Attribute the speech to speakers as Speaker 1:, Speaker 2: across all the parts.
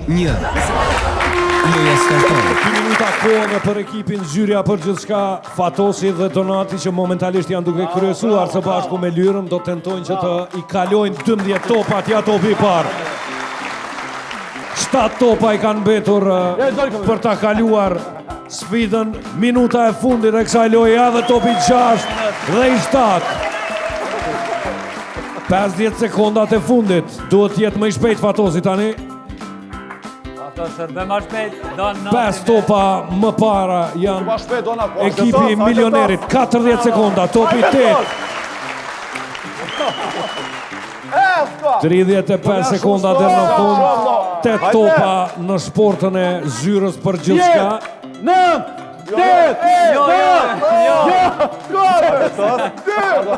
Speaker 1: Loja starton.
Speaker 2: 2 minuta kohë për ekipin zyrja për gjithçka. Fatosi dhe Donati që momentalisht janë duke kryesuar së bashku me Lyrën do tentojnë që të i kalojnë 12 topat, ja topi i parë. 7 topa i kanë mbetur për ta kaluar sfidën. Minuta e fundit e kësaj loje, edhe topi 6 dhe i 7. 50 sekondat e fundit. Duhet jetë më i shpejt Fatosi tani. 5 topa më para janë ekipi milionerit. 40 sekonda, topi 8. 35 sekonda dhe në fund. 8 topa në sportën e zyrës për gjithçka.
Speaker 3: 9, 8,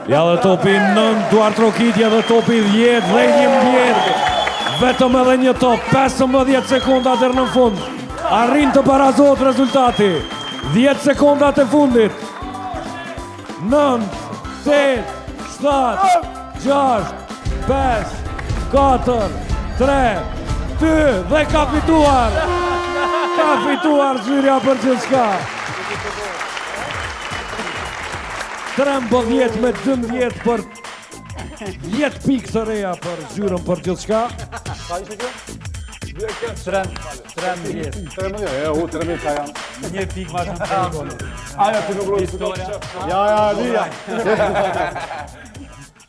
Speaker 2: Ja dhe topi 9, Duart Rokitja dhe topi 10 dhe 11. Vetëm edhe një top, 15 sekonda deri në fund. Arrin të barazohet rezultati. 10 sekondat e fundit. 9, 8, 7, 6, 5, 4, 3, 2 dhe ka fituar. Ka fituar zyrja për gjithçka. 13 me 12 për 10 pikë të reja për zyrën për gjithçka.
Speaker 3: 13 ka janë.
Speaker 4: Një pikë ma shumë.
Speaker 3: Aja të nuk rojë. Ja,